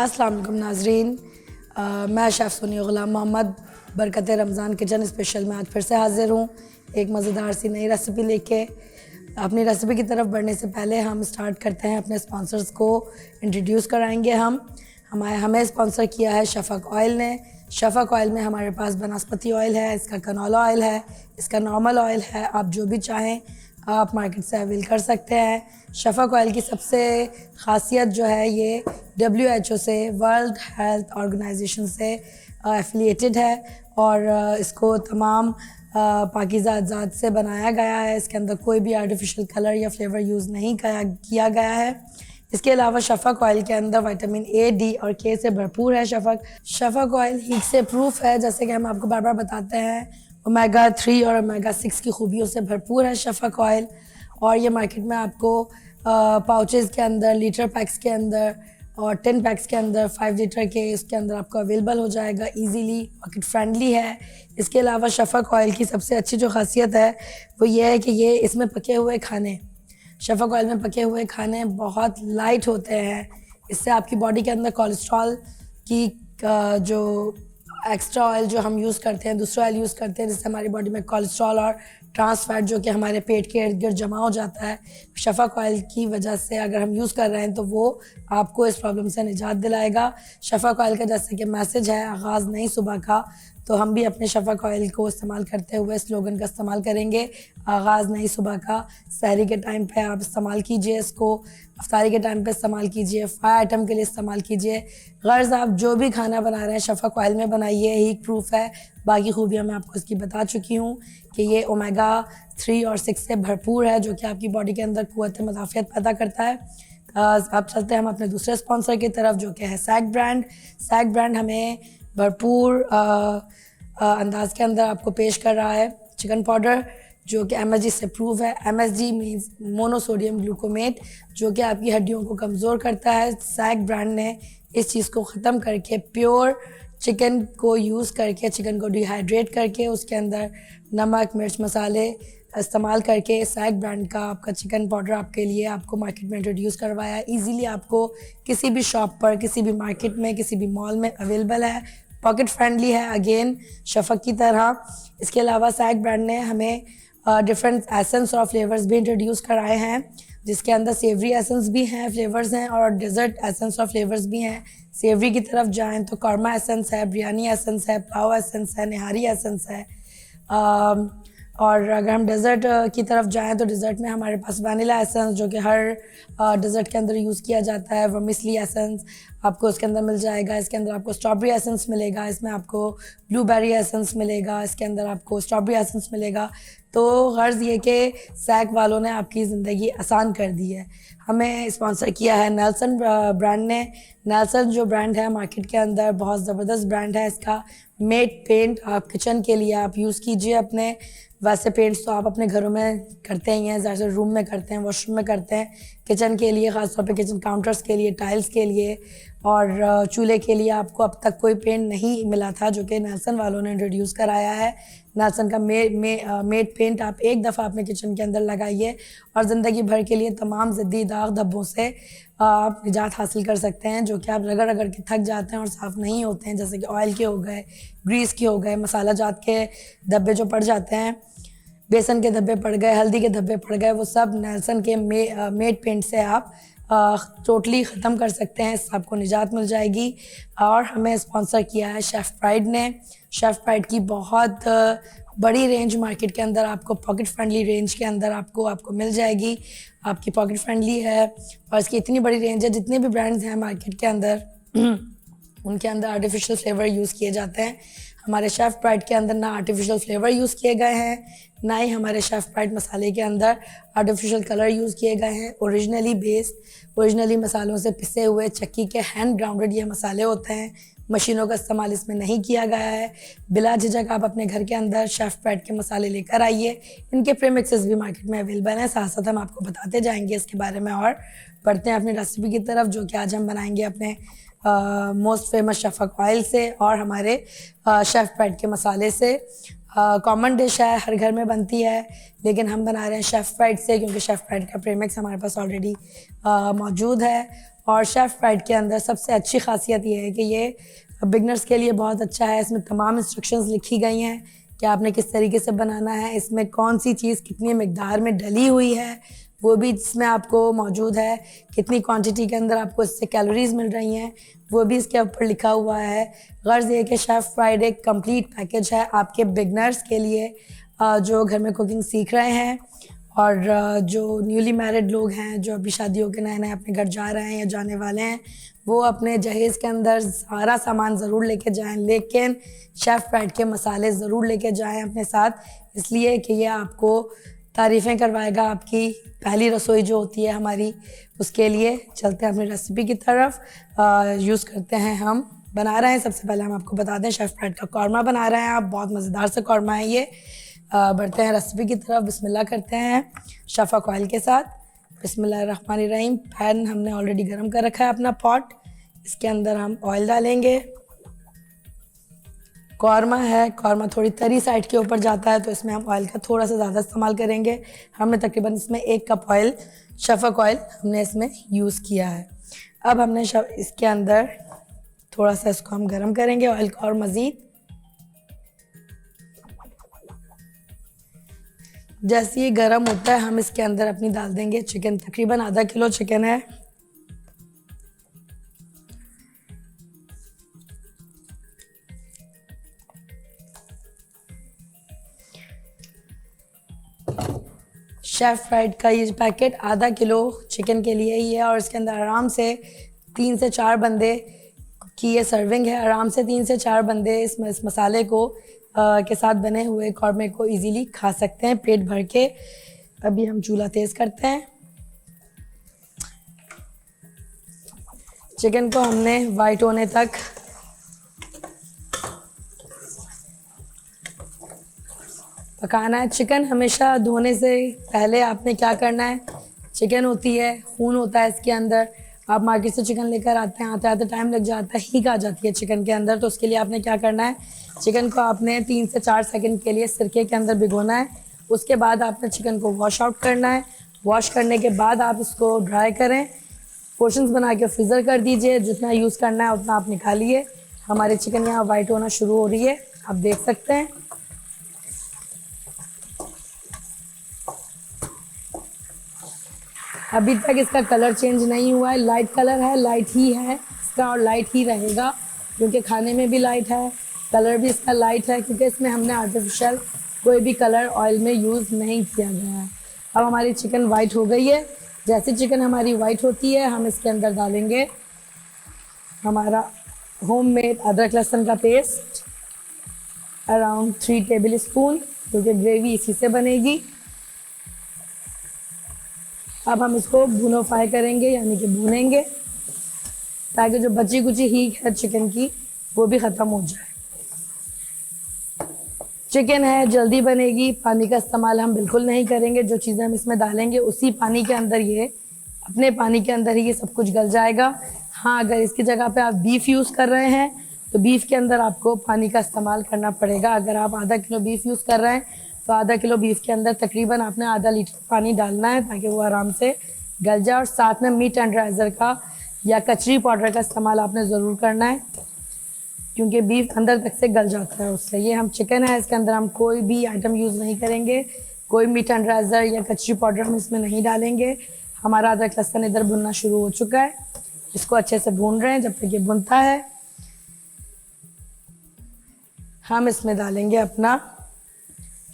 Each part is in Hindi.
अस्सलाम वालेकुम नाजरीन। मैं शेफ़ सोनिया ग़ुलाम मोहम्मद बरकत रमज़ान किचन स्पेशल में आज फिर से हाज़िर हूँ एक मज़ेदार सी नई रेसिपी लेके। अपनी रेसिपी की तरफ बढ़ने से पहले हम स्टार्ट करते हैं, अपने स्पॉन्सर्स को इंट्रोड्यूस कराएंगे। हमें स्पॉन्सर किया है शफ़क़ ऑयल ने। शफ़क़ ऑयल में हमारे पास बनस्पति ऑयल है, इसका कनोला ऑयल है, इसका नॉर्मल ऑयल है। आप जो भी चाहें आप मार्केट से अवेल कर सकते हैं। शफ़क़ ऑयल की सबसे ख़ासियत जो है ये WHO से, वर्ल्ड हेल्थ ऑर्गेनाइजेशन से एफिलिएटेड है और इसको तमाम पाकीज़ा अज़ात से बनाया गया है। इसके अंदर कोई भी आर्टिफिशियल कलर या फ्लेवर यूज़ नहीं किया गया है। इसके अलावा शफ़क़ ऑयल के अंदर विटामिन A, D और K से भरपूर है। शफ़क़ ऑयल हीट से प्रूफ है, जैसे कि हम आपको बार बार बताते हैं। ओमेगा 3 और ओमेगा 6 की खूबियों से भरपूर है शफ़क़ ऑयल। और ये मार्केट में आपको पाउचेज़ के अंदर, लीटर पैक्स के अंदर और 10 पैक्स के अंदर, 5 लीटर के इसके अंदर आपको अवेलेबल हो जाएगा ईज़िली। पॉकेट फ्रेंडली है। इसके अलावा शफ़क़ ऑयल की सबसे अच्छी जो ख़ासियत है वो ये है कि ये इसमें पके हुए खाने, शफ़क़ ऑयल में पके हुए खाने बहुत लाइट होते हैं। इससे आपकी बॉडी के अंदर कोलेस्ट्रॉल की जो एक्स्ट्रा ऑयल जो हम यूज़ करते हैं, दूसरा ऑयल यूज़ करते हैं, जिससे हमारी बॉडी में कोलेस्ट्रॉल और ट्रांस फैट जो कि हमारे पेट के इर्द गिर्द जमा हो जाता है, शफ़क़ ऑयल की वजह से अगर हम यूज़ कर रहे हैं तो वो आपको इस प्रॉब्लम से निजात दिलाएगा। शफ़क़ ऑयल का जैसे कि मैसेज है, आगाज़ नई सुबह का, तो हम भी अपने शफ़क़ ऑयल को इस्तेमाल करते हुए स्लोगन का इस्तेमाल करेंगे, आगाज़ नई सुबह का। सहरी के टाइम पे आप इस्तेमाल कीजिए इसको, अफ्तारी के टाइम पे इस्तेमाल कीजिए, फ्राई आइटम के लिए इस्तेमाल कीजिए। गर्ज़ आप जो भी खाना बना रहे हैं शफ़क़ ऑयल में बनाइए, हीट प्रूफ है। बाकी खूबियाँ मैं आपको इसकी बता चुकी हूँ कि ये ओमेगा 3 और 6 से भरपूर है, जो कि आपकी बॉडी के अंदर क़ुव्वत मुदाफ़ियत पैदा करता है। अब चलते हैं हम अपने दूसरे स्पॉन्सर की तरफ, जो कि है सैग ब्रांड। सैग ब्रांड हमें भरपूर अंदाज़ के अंदर आपको पेश कर रहा है चिकन पाउडर, जो कि MSG से प्रूव है। MSG मीन्स मोनोसोडियम ग्लूकोमेट, जो कि आपकी हड्डियों को कमज़ोर करता है। सैग ब्रांड ने इस चीज़ को ख़त्म करके प्योर चिकन को यूज़ करके, चिकन को डिहाइड्रेट करके, उसके अंदर नमक, मिर्च, मसाले इस्तेमाल करके सैग ब्रांड का आपका चिकन पाउडर आपके लिए आपको मार्केट में इंट्रोड्यूस करवाया। ईज़िली आपको किसी भी शॉप पर, किसी भी मार्केट में, किसी भी मॉल में अवेलेबल है। पॉकेट फ्रेंडली है अगेन शफ़क़ की तरह। इसके अलावा सैग ब्रांड ने हमें डिफरेंट एसेंस और फ्लेवर्स भी इंट्रोड्यूस कराए हैं, जिसके अंदर सेवरी एसेंस भी हैं, फ्लेवर्स हैं, और डेज़र्ट एसेंस और फ्लेवर्स भी हैं। सेवरी की तरफ जाएं तो कौरमा एसेंस है, बिरयानी एसेंस है, पुलाव एसेंस है, निहारी एसेंस है। और अगर हम डेज़र्ट की तरफ जाएं तो डेज़र्ट में हमारे पास वनीला एसेंस, जो कि हर डेज़र्ट के अंदर यूज़ किया जाता है, वर्मिसली एसेंस आपको इसके अंदर मिल जाएगा। इसके अंदर आपको स्ट्रॉबेरी एसेंस मिलेगा, इसमें आपको ब्लूबेरी एसेंस मिलेगा, इसके अंदर आपको स्ट्रॉबेरी एसेंस मिलेगा। तो गर्ज़ ये कि सैग वालों ने आपकी ज़िंदगी आसान कर दी है। हमें स्पॉन्सर किया है नेल्सन ब्रांड ने। नेल्सन जो ब्रांड है मार्केट के अंदर बहुत ज़बरदस्त ब्रांड है। इसका मेड पेंट आप किचन के लिए आप यूज़ कीजिए अपने। वैसे पेंट्स तो आप अपने घरों में करते ही हैं, ज़्यादातर रूम में करते हैं, वॉशरूम में करते हैं। किचन के लिए, ख़ासतौर पे किचन काउंटर्स के लिए, टाइल्स के लिए और चूल्हे के लिए आपको अब तक कोई पेंट नहीं मिला था, जो कि नेल्सन वालों ने इंट्रोड्यूस कराया है। नेल्सन का मेड पेंट आप एक दफ़ा अपने किचन के अंदर लगाइए और ज़िंदगी भर के लिए तमाम ज़िद्दी दाग धब्बों से आप निजात हासिल कर सकते हैं, जो कि आप रगड़ के थक जाते हैं और साफ़ नहीं होते हैं, जैसे कि ऑयल के हो गए, ग्रीस के हो गए, मसाला जात के धब्बे जो पड़ जाते हैं, बेसन के धब्बे पड़ गए, हल्दी के धब्बे पड़ गए, वो सब नेल्सन के मेड पेंट से आप टोटली ख़त्म कर सकते हैं। इससे आपको निजात मिल जाएगी। और हमें स्पॉन्सर किया है शेफ़ प्राइड ने। शेफ़ प्राइड की बहुत बड़ी रेंज मार्केट के अंदर आपको पॉकेट फ्रेंडली रेंज के अंदर आपको मिल जाएगी। आपकी पॉकेट फ्रेंडली है और इसकी इतनी बड़ी रेंज है, जितने भी ब्रांड्स हैं मार्केट के अंदर उनके अंदर आर्टिफिशियल फ्लेवर यूज़ किए जाते हैं। हमारे शेफ़ प्राइड के अंदर ना आर्टिफिशियल फ्लेवर यूज़ किए गए हैं, ना ही हमारे शेफ़ प्राइड मसाले के अंदर आर्टिफिशियल कलर यूज़ किए गए हैं। ओरिजिनली मसालों से पिसे हुए चक्की के हैंड ग्राउंडेड ये मसाले होते हैं। मशीनों का इस्तेमाल इसमें नहीं किया गया है। बिला झिझक आप अपने घर के अंदर शेफ़ प्राइड के मसाले लेकर आइए। इनके प्रीमिक्सेस भी मार्केट में अवेलेबल हैं, साथ साथ हम आपको बताते जाएंगे इसके बारे में। और बढ़ते हैं अपनी रेसिपी की तरफ, जो कि आज हम बनाएंगे अपने मोस्ट फेमस शफ़क़ ऑयल से और हमारे शेफ़ प्राइड के मसाले से। कॉमन डिश है, हर घर में बनती है, लेकिन हम बना रहे हैं शेफ़ प्राइड से, क्योंकि शेफ़ प्राइड का प्रीमिक्स हमारे पास ऑलरेडी मौजूद है और शेफ़ फ्राइड के अंदर सबसे अच्छी खासियत ये है कि ये बिगनर्स के लिए बहुत अच्छा है। इसमें तमाम इंस्ट्रक्शंस लिखी गई हैं कि आपने किस तरीके से बनाना है, इसमें कौन सी चीज़ कितनी मिकदार में डली हुई है वो भी इसमें आपको मौजूद है, कितनी क्वांटिटी के अंदर आपको इससे कैलोरीज़ मिल रही हैं वो भी इसके ऊपर लिखा हुआ है। गर्ज़ ये कि शेफ़ फ्राइड एक कंप्लीट पैकेज है आपके बिगनर्स के लिए जो घर में कुकिंग सीख रहे हैं और जो न्यूली मैरिड लोग हैं, जो अभी शादी होकर नए-नए अपने घर जा रहे हैं या जाने वाले हैं, वो अपने जहेज़ के अंदर सारा सामान ज़रूर लेके जाएँ, लेकिन शेफ़ फ्राइड के मसाले ज़रूर लेके जाएँ अपने साथ, इसलिए कि ये आपको तारीफ़ें करवाएगा आपकी पहली रसोई जो होती है हमारी, उसके लिए। चलते हैं अपनी रेसिपी की तरफ। यूज़ करते हैं हम, बना रहे हैं सबसे पहले हम आपको बता दें शेफ़ फ्राइड का कौरमा बना रहे हैं आप, बहुत मज़ेदार सा कौरमा है ये। बढ़ते हैं रेसिपी की तरफ, बिस्मिल्लाह करते हैं शफ़क़ ऑयल के साथ। बिस्मिल्लाहिर्रहमानिर्रहीम। पैन हमने ऑलरेडी गर्म कर रखा है अपना पॉट, इसके अंदर हम ऑयल डालेंगे। कौरमा है, कौरमा थोड़ी तरी साइड के ऊपर जाता है तो इसमें हम ऑयल का थोड़ा सा ज़्यादा इस्तेमाल करेंगे। हमने तकरीबन इसमें 1 कप ऑयल शफ़क़ ऑयल हमने इसमें यूज़ किया है। अब हमने इसके अंदर थोड़ा सा इसको हम गर्म करेंगे ऑयल को और मज़ीद। जैसे ये गर्म होता है हम इसके अंदर अपनी डाल देंगे चिकन, तकरीबन आधा किलो चिकन है। शेफ़ फ्राइड का ये पैकेट आधा किलो चिकन के लिए ही है और इसके अंदर आराम से 3 से 4 बंदे की ये सर्विंग है। आराम से 3 से 4 बंदे इस मसाले को के साथ बने हुए कौरमे को इजीली खा सकते हैं पेट भर के। अभी हम चूल्हा तेज़ करते हैं। चिकन को हमने वाइट होने तक पकाना है। चिकन हमेशा धोने से पहले आपने क्या करना है, चिकन होती है, खून होता है इसके अंदर। आप मार्केट से चिकन लेकर आते हैं, आते आते टाइम लग जाता है, हींग आ जाती है चिकन के अंदर, तो उसके लिए आपने क्या करना है, चिकन को आपने 3 से 4 सेकंड के लिए सिरके के अंदर भिगोना है। उसके बाद आपने चिकन को वॉश आउट करना है। वॉश करने के बाद आप इसको ड्राई करें, पोर्शंस बना के फ्रीज़र कर दीजिए। जितना यूज़ करना है उतना आप निकालिए। हमारी चिकन यहाँ वाइट होना शुरू हो रही है, आप देख सकते हैं। अभी तक इसका कलर चेंज नहीं हुआ है, लाइट कलर है, लाइट ही है इसका और लाइट ही रहेगा क्योंकि खाने में भी लाइट है, कलर भी इसका लाइट है क्योंकि इसमें हमने आर्टिफिशियल कोई भी कलर ऑयल में यूज़ नहीं किया गया है। अब हमारी चिकन वाइट हो गई है। जैसे चिकन हमारी वाइट होती है हम इसके अंदर डालेंगे हमारा होममेड अदरक लहसुन का पेस्ट अराउंड 3 टेबल स्पून, क्योंकि ग्रेवी इसी से बनेगी। अब हम इसको भूनो फ्राई करेंगे, यानी कि भूनेंगे, ताकि जो बची कुची हीट है चिकन की वो भी ख़त्म हो जाए। चिकन है, जल्दी बनेगी, पानी का इस्तेमाल हम बिल्कुल नहीं करेंगे। जो चीज़ें हम इसमें डालेंगे उसी पानी के अंदर ये अपने पानी के अंदर ही ये सब कुछ गल जाएगा। हाँ, अगर इसकी जगह पे आप बीफ यूज़ कर रहे हैं तो बीफ के अंदर आपको पानी का इस्तेमाल करना पड़ेगा। अगर आप आधा किलो बीफ यूज़ कर रहे हैं तो आधा किलो बीफ के अंदर तकरीबन आपने आधा लीटर पानी डालना है ताकि वो आराम से गल जाए। और साथ में मीट टेंडराइज़र का या कचरी पाउडर का इस्तेमाल आपने ज़रूर करना है क्योंकि बीफ अंदर तक से गल जाता है उससे। ये हम चिकन है, इसके अंदर हम कोई भी आइटम यूज़ नहीं करेंगे, कोई मीट टेंडराइज़र या कचरी पाउडर हम इसमें नहीं डालेंगे। हमारा अदरक लहसुन इधर भुनना शुरू हो चुका है, इसको अच्छे से भून रहे हैं। जब तक ये भुनता है हम इसमें डालेंगे अपना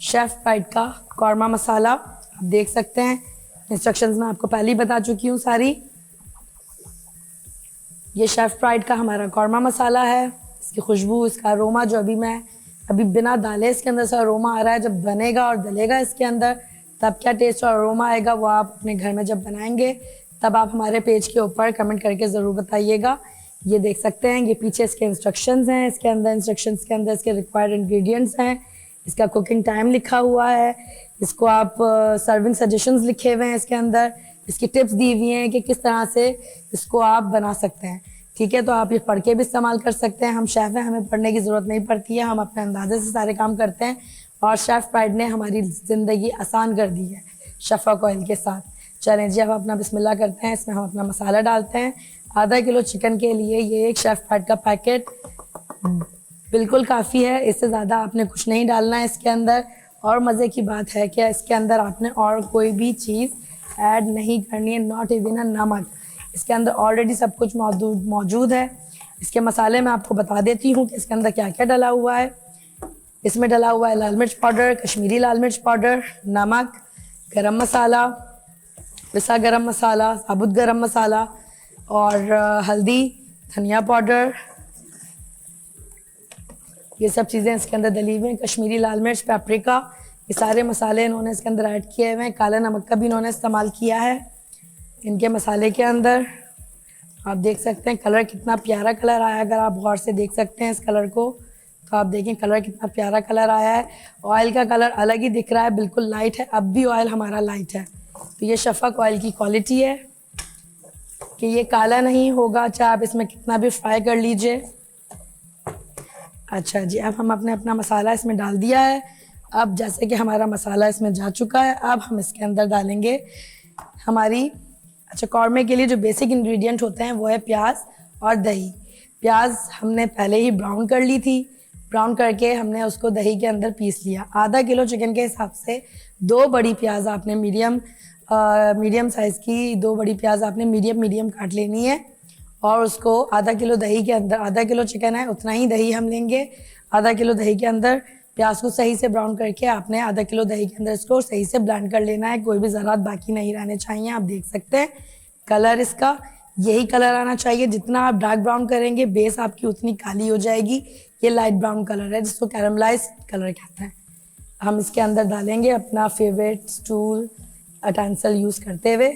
शेफ़ फ्राइड का कौरमा मसाला। आप देख सकते हैं इंस्ट्रक्शंस में आपको पहले ही बता चुकी हूँ सारी। ये शेफ़ फ्राइड का हमारा कौरमा मसाला है। इसकी खुशबू, इसका अरोमा जो अभी बिना डाले इसके अंदर से अरोमा आ रहा है। जब बनेगा और डलेगा इसके अंदर तब क्या टेस्ट और अरोमा आएगा वो आप अपने घर में जब बनाएंगे तब आप हमारे पेज के ऊपर कमेंट करके ज़रूर बताइएगा। ये देख सकते हैं, ये पीछे इसके इंस्ट्रक्शंस हैं, इसके अंदर इंस्ट्रक्शंस के अंदर इसके रिक्वायर्ड इंग्रेडिएंट्स हैं, इसका कुकिंग टाइम लिखा हुआ है, इसको आप सर्विंग सजेशंस लिखे हुए हैं इसके अंदर, इसकी टिप्स दी हुई हैं कि किस तरह से इसको आप बना सकते हैं। ठीक है, तो आप ये पढ़ के भी इस्तेमाल कर सकते हैं। हम शेफ़ हैं, हमें पढ़ने की ज़रूरत नहीं पड़ती है, हम अपने अंदाजे से सारे काम करते हैं और शेफ़ फ्राइड ने हमारी ज़िंदगी आसान कर दी है शफ़क़ ऑयल के साथ। चलें जी, अब अपना बिस्मिल्लाह करते हैं। इसमें हम अपना मसाला डालते हैं। आधा किलो चिकन के लिए ये एक शेफ पैड का पैकेट बिल्कुल काफ़ी है, इससे ज़्यादा आपने कुछ नहीं डालना है इसके अंदर। और मज़े की बात है कि इसके अंदर आपने और कोई भी चीज़ ऐड नहीं करनी है, नॉट इवन नमक। इसके अंदर ऑलरेडी सब कुछ मौजूद है। इसके मसाले मैं आपको बता देती हूँ कि इसके अंदर क्या क्या डला हुआ है। इसमें डला हुआ है लाल मिर्च पाउडर, कश्मीरी लाल मिर्च पाउडर, नमक, गरम मसाला, पिसा गरम मसाला, साबुत गरम मसाला और हल्दी, धनिया पाउडर, ये सब चीज़ें इसके अंदर डली हुई हैं। कश्मीरी लाल मिर्च, पेपरिका, ये सारे मसाले इन्होंने इसके अंदर ऐड किए हुए हैं। काला नमक का भी इन्होंने इस्तेमाल किया है इनके मसाले के अंदर। आप देख सकते हैं कलर कितना प्यारा कलर आया है। अगर आप गौर से देख सकते हैं इस कलर को तो आप देखें कलर कितना प्यारा कलर आया है। ऑयल का कलर अलग ही दिख रहा है, बिल्कुल लाइट है। अब भी ऑयल हमारा लाइट है, तो ये शफक ऑयल की क्वालिटी है कि ये काला नहीं होगा, चाहे आप इसमें कितना भी फ्राई कर लीजिए। अच्छा जी, अब हम अपना मसाला इसमें डाल दिया है। अब जैसे कि हमारा मसाला इसमें जा चुका है, अब हम इसके अंदर डालेंगे हमारी कौरमे के लिए जो बेसिक इंग्रेडिएंट होते हैं वो है प्याज और दही। प्याज हमने पहले ही ब्राउन कर ली थी, ब्राउन करके हमने उसको दही के अंदर पीस लिया। आधा किलो चिकन के हिसाब से 2 बड़ी प्याज आपने मीडियम साइज़ की 2 बड़ी प्याज आपने मीडियम काट लेनी है। और उसको आधा किलो दही के अंदर, आधा किलो चिकन है उतना ही दही हम लेंगे। आधा किलो दही के अंदर प्याज को सही से ब्राउन करके आपने आधा किलो दही के अंदर इसको सही से ब्लेंड कर लेना है। कोई भी ज़रात बाकी नहीं रहने चाहिए। आप देख सकते हैं कलर इसका यही कलर आना चाहिए। जितना आप डार्क ब्राउन करेंगे बेस आपकी उतनी काली हो जाएगी। ये लाइट ब्राउन कलर है जिसको कैरमलाइज कलर कहते हैं। हम इसके अंदर डालेंगे अपना फेवरेट स्टूल अटेंसिल यूज़ करते हुए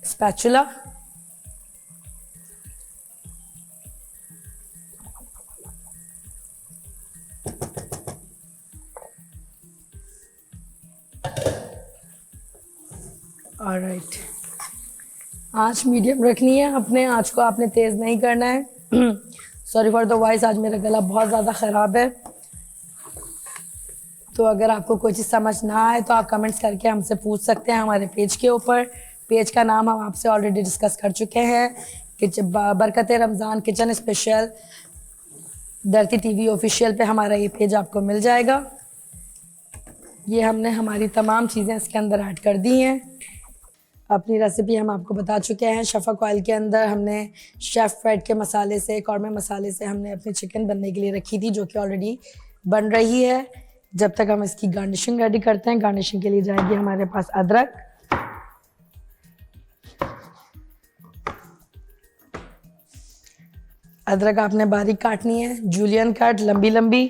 स्पैचुला। ऑलराइट, आँच मीडियम रखनी है अपने, आँच को आपने तेज़ नहीं करना है। सॉरी फॉर द वॉइस, आज मेरा गला बहुत ज़्यादा ख़राब है। तो अगर आपको कोई चीज़ समझ ना आए तो आप कमेंट्स करके हमसे पूछ सकते हैं हमारे पेज के ऊपर। पेज का नाम हम आपसे ऑलरेडी डिस्कस कर चुके हैं कि बरकत रमज़ान किचन स्पेशल धरती टीवी ऑफिशियल पे हमारा ये पेज आपको मिल जाएगा। ये हमने हमारी तमाम चीज़ें इसके अंदर ऐड कर दी हैं। अपनी रेसिपी हम आपको बता चुके हैं। शफक ऑयल के अंदर हमने शेफ पैड के मसाले से, कौरमे मसाले से हमने अपनी चिकन बनने के लिए रखी थी जो कि ऑलरेडी बन रही है। जब तक हम इसकी गार्निशिंग रेडी करते हैं, गार्निशिंग के लिए जाएगी हमारे पास अदरक। अदरक आपने बारीक काटनी है, जूलियन कट, लंबी लंबी।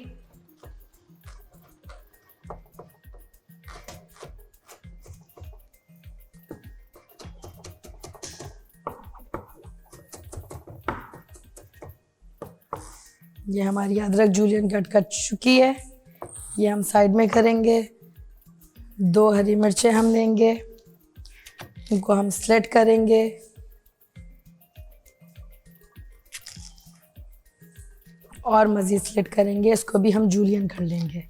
ये हमारी अदरक जूलियन कट कर चुकी है, ये हम साइड में करेंगे। 2 हरी मिर्चें हम लेंगे, इनको हम स्लिट करेंगे। और मज़ीद स्लिट करेंगे, इसको भी हम जूलियन कर लेंगे।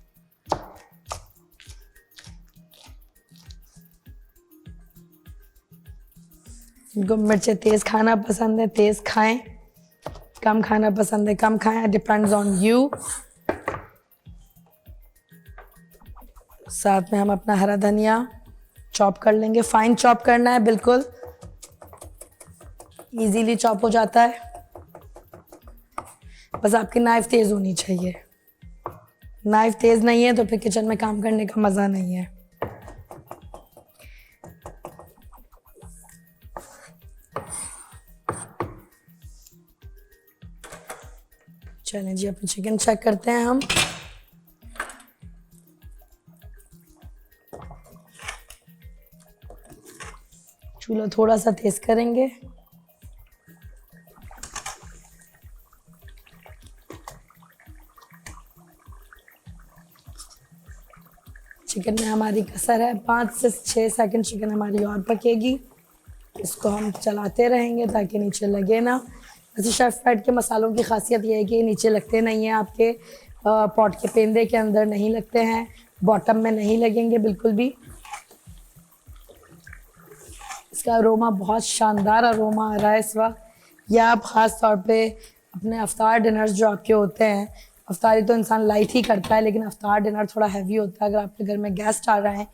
इनको मिर्चें तेज़ खाना पसंद है, तेज़ खाएं। कम खाना पसंद है, कम खाएं, डिपेंड्स ऑन यू। साथ में हम अपना हरा धनिया चॉप कर लेंगे। फाइन चॉप करना है, बिल्कुल इजीली चॉप हो जाता है। बस आपकी नाइफ तेज़ होनी चाहिए। नाइफ तेज़ नहीं है तो फिर किचन में काम करने का मज़ा नहीं है। चलें जी, अपनी चिकन चेक करते हैं हम। चूल्हा थोड़ा सा तेज़ करेंगे। चिकन में हमारी कसर है, 5 से 6 सेकंड चिकन हमारी और पकेगी। इसको हम चलाते रहेंगे ताकि नीचे लगे ना। वैसे शेफ पैड के मसालों की खासियत यह है कि नीचे लगते नहीं हैं, आपके पॉट के पेंदे के अंदर नहीं लगते हैं, बॉटम में नहीं लगेंगे बिल्कुल भी। इसका अरोमा बहुत शानदार अरोमा आ रहा है इस वक्त। या आप ख़ास तौर पे अपने अफ्तार डिनर्स जो आपके होते हैं, अफ्तारी तो इंसान लाइट ही करता है, लेकिन अफ्तार डिनर थोड़ा हैवी होता है। अगर आपके घर में गेस्ट आ रहे हैं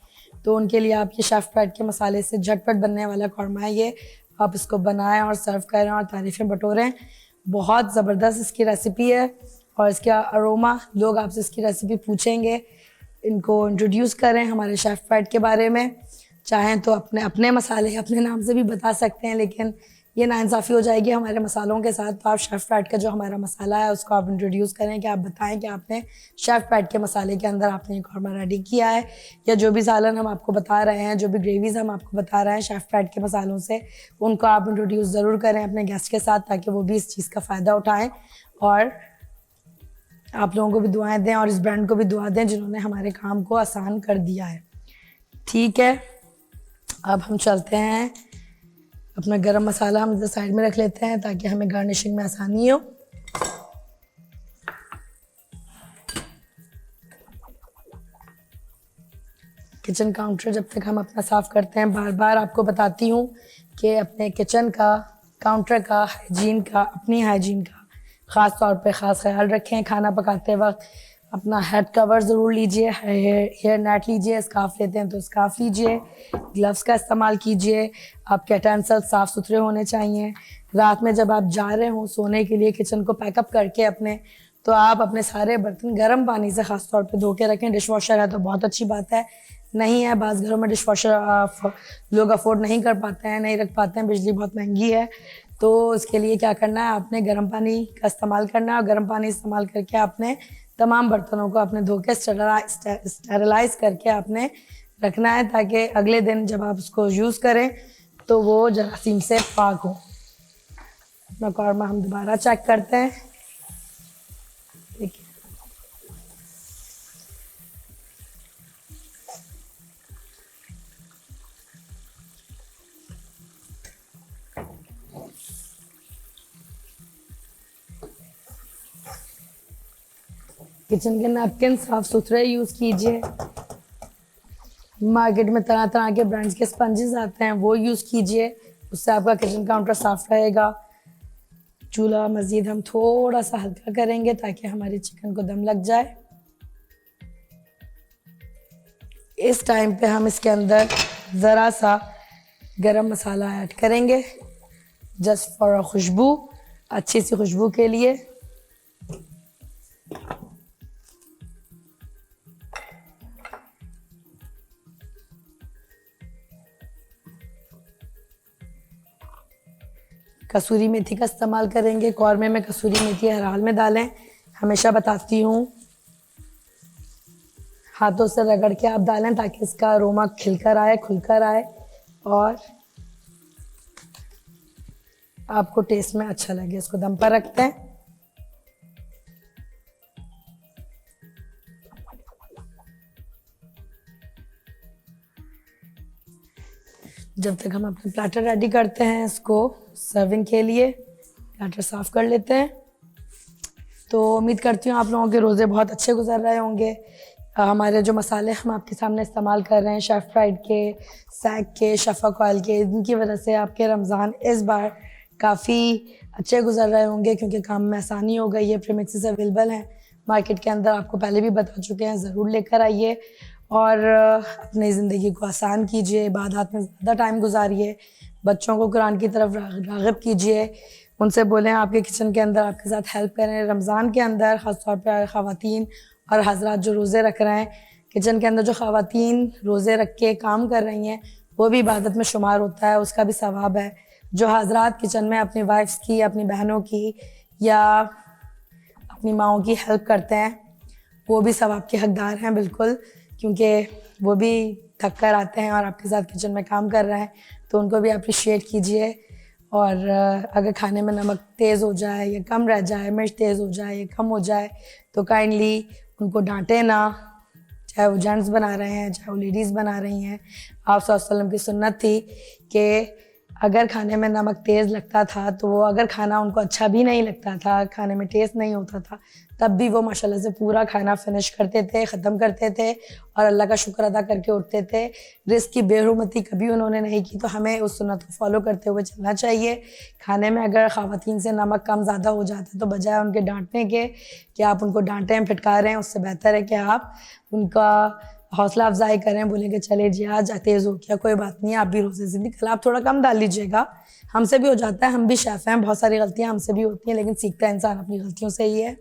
तो उनके लिए आप ये शेफ़ पैड के मसाले से झटपट बनने वाला कौरमा है ये। आप इसको बनाएं और सर्व करें और तारीफ़ें बटोरें। बहुत ज़बरदस्त इसकी रेसिपी है और इसका अरोमा, लोग आपसे इसकी रेसिपी पूछेंगे। इनको इंट्रोड्यूस करें हमारे शेफ़ पैड के बारे में। चाहें तो अपने अपने मसाले अपने नाम से भी बता सकते हैं, लेकिन ये नाइंसाफ़ी हो जाएगी हमारे मसालों के साथ। तो आप शेफ़ पैड का जो हमारा मसाला है उसको आप इंट्रोड्यूस करें कि आप बताएं कि आपने शेफ़ पैड के मसाले के अंदर आपने ये कौरमा रेडी किया है, या जो भी सालन हम आपको बता रहे हैं, जो भी ग्रेवीज़ हम आपको बता रहे हैं शेफ़ पैड के मसालों से, उनको आप इंट्रोड्यूस ज़रूर करें अपने गेस्ट के साथ, ताकि वो भी इस चीज़ का फ़ायदा उठाएँ और आप लोगों को भी दुआएँ दें और इस ब्रांड को भी दुआ दें जिन्होंने हमारे काम को आसान कर दिया है। ठीक है, अब हम चलते हैं, अपना गरम मसाला हम इधर साइड में रख लेते हैं ताकि हमें गार्निशिंग में आसानी हो। किचन काउंटर जब तक हम अपना साफ़ करते हैं, बार बार आपको बताती हूँ कि अपने किचन का, काउंटर का हाइजीन का, अपनी हाइजीन का ख़ास तौर पे ख़ास ख्याल रखें। खाना पकाते वक्त अपना हेड कवर ज़रूर लीजिए, हेयर नेट लीजिए, स्कार्फ लेते हैं तो स्कार्फ लीजिए, ग्लव्स का इस्तेमाल कीजिए। आपके यूटेंसिल्स साफ़ सुथरे होने चाहिए। रात में जब आप जा रहे हों सोने के लिए किचन को पैकअप करके अपने, तो आप अपने सारे बर्तन गर्म पानी से ख़ास तौर पे धो के रखें। डिश वॉशर है तो बहुत अच्छी बात है, नहीं है बाज़ घरों में डिश वॉशर लोग अफोर्ड नहीं कर पाते हैं, नहीं रख पाते हैं, बिजली बहुत महंगी है। तो इसके लिए क्या करना है, आपने गर्म पानी का इस्तेमाल करना है और गर्म पानी इस्तेमाल करके आपने तमाम बर्तनों को अपने धो के स्टेरलाइज करके आपने रखना है, ताकि अगले दिन जब आप उसको यूज़ करें तो वो जरासीम से पाक हो। अपना कौरमा हम दोबारा चेक करते हैं। देखिए, किचन के नैपकिन साफ सुथरे यूज़ कीजिए। मार्केट में तरह तरह के ब्रांड्स के स्पंजेस आते हैं, वो यूज़ कीजिए, उससे आपका किचन काउंटर साफ रहेगा। चूल्हा मज़ीद हम थोड़ा सा हल्का करेंगे ताकि हमारी चिकन को दम लग जाए। इस टाइम पे हम इसके अंदर ज़रा सा गरम मसाला ऐड करेंगे, जस्ट फॉर अ खुशबू, अच्छी सी खुशबू के लिए। कसूरी मेथी का इस्तेमाल करेंगे। कौरमे में कसूरी मेथी हर हाल में डालें, हमेशा बताती हूँ। हाथों से रगड़ के आप डालें ताकि इसका अरोमा खिलकर आए, खुलकर आए और आपको टेस्ट में अच्छा लगे। इसको दम पर रखते हैं। जब तक हम अपना प्लेटर रेडी करते हैं इसको सर्विंग के लिए, प्लेटर साफ़ कर लेते हैं। तो उम्मीद करती हूँ आप लोगों के रोज़े बहुत अच्छे गुजर रहे होंगे। हमारे जो मसाले हम आपके सामने इस्तेमाल कर रहे हैं, शेफ़ फ्राइड के, सैग के, शफ़क ऑयल के, इनकी वजह से आपके रमज़ान इस बार काफ़ी अच्छे गुजर रहे होंगे, क्योंकि काम में आसानी हो गई है। प्रीमिक्सेस अवेलेबल हैं मार्केट के अंदर, आपको पहले भी बता चुके हैं। ज़रूर लेकर आइए और अपनी ज़िंदगी को आसान कीजिए, इबादत में ज़्यादा टाइम गुजारिए, बच्चों को कुरान की तरफ राग़िब कीजिए, उनसे बोलें आपके किचन के अंदर आपके साथ हेल्प करें। रमज़ान के अंदर ख़ास तौर पर ख़वातीन और हज़रात जो रोज़े रख रहे हैं, किचन के अंदर जो ख़वातीन रोज़े रख के काम कर रही हैं, वो भी इबादत में शुमार होता है, उसका भी सवाब है। जो हज़रात किचन में अपनी वाइफ्स की, अपनी बहनों की या अपनी माओं की हेल्प करते हैं, वो भी सवाब के हकदार हैं बिल्कुल, क्योंकि वो भी थक कर आते हैं और आपके साथ किचन में काम कर रहे हैं, तो उनको भी अप्रिशिएट कीजिए। और अगर खाने में नमक तेज़ हो जाए या कम रह जाए, मिर्च तेज़ हो जाए या कम हो जाए, तो काइंडली उनको डांटें ना, चाहे वो जेंट्स बना रहे हैं, चाहे वो लेडीज़ बना रही हैं। आप सल्लल्लाहु अलैहि वसल्लम की सुन्नत थी कि अगर खाने में नमक तेज़ लगता था तो वो अगर खाना उनको अच्छा भी नहीं लगता था, खाने में टेस्ट नहीं होता था, तब भी वो माशाल्लाह से पूरा खाना फिनिश करते थे, ख़त्म करते थे और अल्लाह का शुक्र अदा करके उठते थे। रिस्क की बेहुरमती कभी उन्होंने नहीं की, तो हमें उस सुन्नत को फॉलो करते हुए चलना चाहिए। खाने में अगर ख़वातीन से नमक कम ज़्यादा हो जाता है तो बजाय उनके डांटने के कि आप उनको डांटें फटकारें, उससे बेहतर है कि आप उनका हौसला अफजाई करें, बोलें कि चले जी आज तेज़ हो गया, कोई बात नहीं, आप भी रोज़े ज़िंदगी कल आप थोड़ा कम डाल लीजिएगा। हमसे भी हो जाता है, हम भी शेफ़ हैं, बहुत सारी गलतियाँ हमसे भी होती हैं, लेकिन सीखता है इंसान अपनी गलतियों से ही है।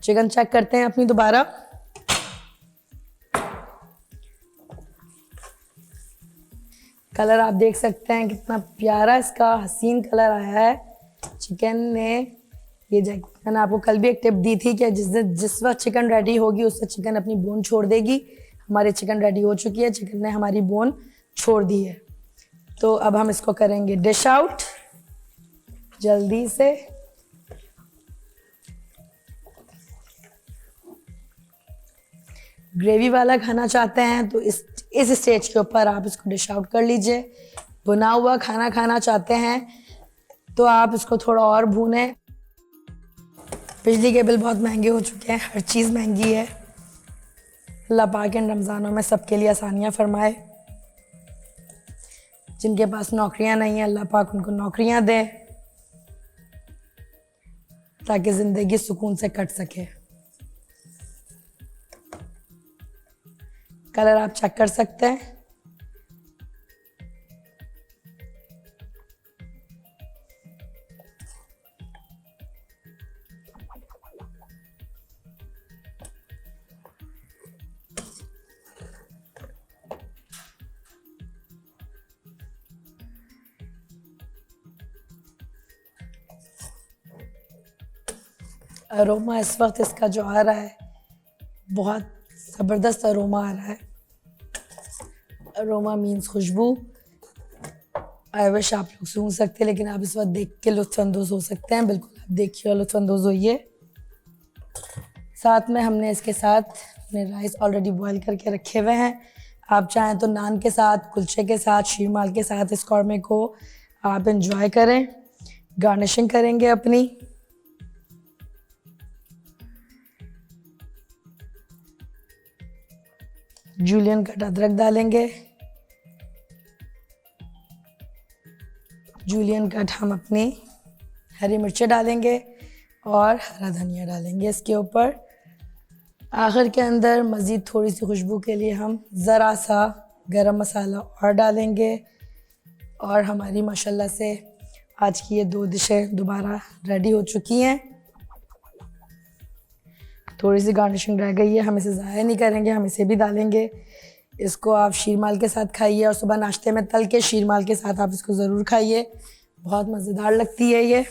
चिकन चेक करते हैं अपनी दोबारा। कलर आप देख सकते हैं कितना प्यारा इसका हसीन कलर आया है चिकन ने। ये मैंने आपको कल भी एक टिप दी थी कि जिस वक्त चिकन रेडी होगी उससे चिकन अपनी बोन छोड़ देगी। हमारी चिकन रेडी हो चुकी है, चिकन ने हमारी बोन छोड़ दी है। तो अब हम इसको करेंगे डिश आउट जल्दी से। ग्रेवी वाला खाना चाहते हैं तो इस स्टेज के ऊपर आप इसको डिश आउट कर लीजिए। भुना हुआ खाना खाना चाहते हैं तो आप इसको थोड़ा और भूनें। बिजली के बिल बहुत महंगे हो चुके हैं, हर चीज़ महंगी है। अल्लाह पाक इन रमज़ानों में सबके लिए आसानियाँ फरमाए। जिनके पास नौकरियां नहीं है अल्लाह पाक उनको नौकरियां दे ताकि ज़िंदगी सुकून से कट सके। कलर आप चेक कर सकते हैं। अरोमा इस वक्त इसका जो आ रहा है बहुत ज़बरदस्त अरोमा आ रहा है। अरोमा मीन्स खुशबू। आई विश आप लोग सुन सकते, लेकिन आप इस वक्त देख के लुत्फ़अंदोज़ हो सकते हैं। बिल्कुल आप देखिए और लुत्फ़अंदोज़ होइए। साथ में हमने इसके साथ अपने राइस ऑलरेडी बॉईल करके रखे हुए हैं। आप चाहें तो नान के साथ, कुलचे के साथ, शीरमाल के साथ इस कौरमे को आप इंजॉय करें। गार्निशिंग करेंगे अपनी। जूलियन कट अदरक डालेंगे। जूलियन कट हम अपनी हरी मिर्चें डालेंगे और हरा धनिया डालेंगे इसके ऊपर। आखिर के अंदर मज़ीद थोड़ी सी खुशबू के लिए हम ज़रा सा गरम मसाला और डालेंगे। और हमारी माशाल्लाह से आज की ये 2 डिशें दोबारा रेडी हो चुकी हैं। थोड़ी सी गार्निशिंग रह गई है, हम इसे ज़ाया नहीं करेंगे, हम इसे भी डालेंगे। इसको आप शीरमाल के साथ खाइए और सुबह नाश्ते में तल के शीरमाल के साथ आप इसको ज़रूर खाइए, बहुत मज़ेदार लगती है ये।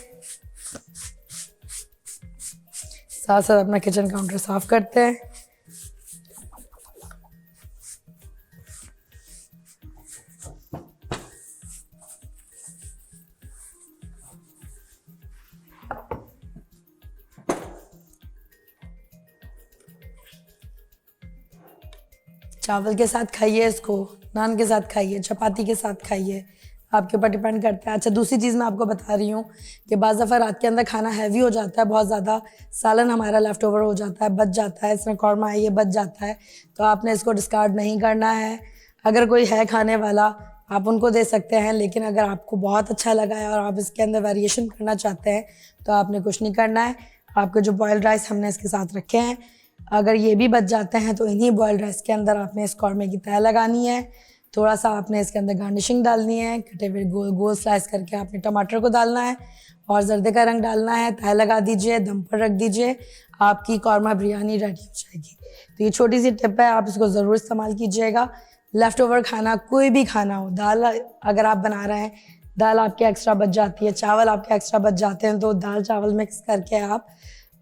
साथ साथ अपना किचन काउंटर साफ़ करते हैं। चावल के साथ खाइए इसको, नान के साथ खाइए, चपाती के साथ खाइए, आपके ऊपर डिपेंड करता है। अच्छा, दूसरी चीज़ मैं आपको बता रही हूँ कि बाज़ दफ़ा रात के अंदर खाना हैवी हो जाता है, बहुत ज़्यादा सालन हमारा लेफ़्ट ओवर हो जाता है, बच जाता है। इसमें कौरमा है, ये बच जाता है, तो आपने इसको डिस्कार्ड नहीं करना है। अगर कोई है खाने वाला आप उनको दे सकते हैं, लेकिन अगर आपको बहुत अच्छा लगा है और आप इसके अंदर वेरिएशन करना चाहते हैं तो आपने कुछ नहीं करना है। आपके जो बॉयल्ड राइस हमने इसके साथ रखे हैं, अगर ये भी बच जाते हैं तो इन्हीं बॉयल्ड राइस के अंदर आपने इस कौरमे की तह लगानी है। थोड़ा सा आपने इसके अंदर गार्निशिंग डालनी है, कटे हुए गोल गोल स्लाइस करके आपने टमाटर को डालना है और जर्दे का रंग डालना है। तह लगा दीजिए, दम पर रख दीजिए, आपकी कौरमा बिरयानी रेडी हो जाएगी। तो ये छोटी सी टिप है, आप इसको ज़रूर इस्तेमाल कीजिएगा। लेफ़्ट ओवर खाना, कोई भी खाना हो, दाल अगर आप बना रहे हैं, दाल आपके एक्स्ट्रा बच जाती है, चावल आपके एक्स्ट्रा बच जाते हैं, तो दाल चावल मिक्स करके आप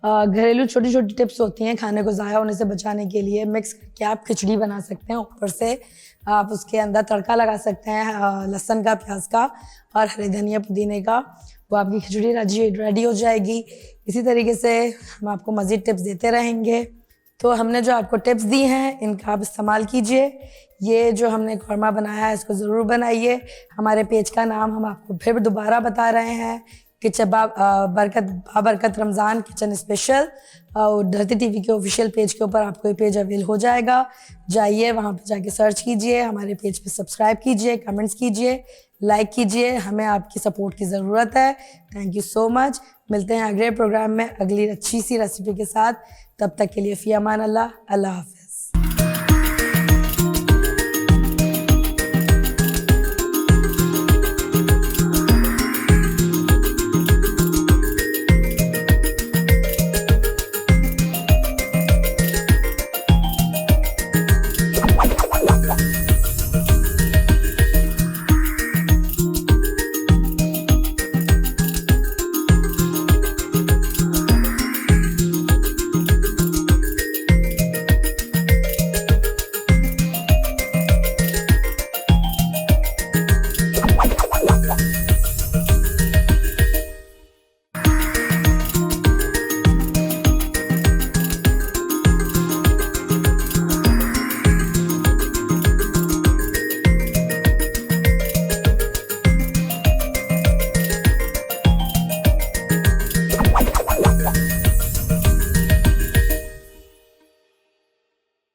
घरेलू छोटी छोटी टिप्स होती हैं खाने को ज़ाया होने से बचाने के लिए, मिक्स करके आप खिचड़ी बना सकते हैं। ऊपर से आप उसके अंदर तड़का लगा सकते हैं लहसुन का, प्याज का और हरे धनिया पुदीने का, वो आपकी खिचड़ी रेडी हो जाएगी। इसी तरीके से हम आपको मज़ीद टिप्स देते रहेंगे। तो हमने जो आपको टिप्स दी हैं इनका आप इस्तेमाल कीजिए। ये जो हमने कौरमा बनाया है इसको ज़रूर बनाइए। हमारे पेज का नाम हम आपको फिर दोबारा बता रहे हैं, किचन बाबरकत रमज़ान किचन स्पेशल। और धरती टीवी के ऑफिशियल पेज के ऊपर आपको ये पेज अवेल हो जाएगा, जाइए वहाँ पे जाके सर्च कीजिए, हमारे पेज पे सब्सक्राइब कीजिए, कमेंट्स कीजिए, लाइक कीजिए। हमें आपकी सपोर्ट की ज़रूरत है। Thank you so much. मिलते हैं अगले प्रोग्राम में अगली अच्छी सी रेसिपी के साथ। तब तक के लिए फ़ी अमान अल्लाह। अल्लाह हाफ़िज़।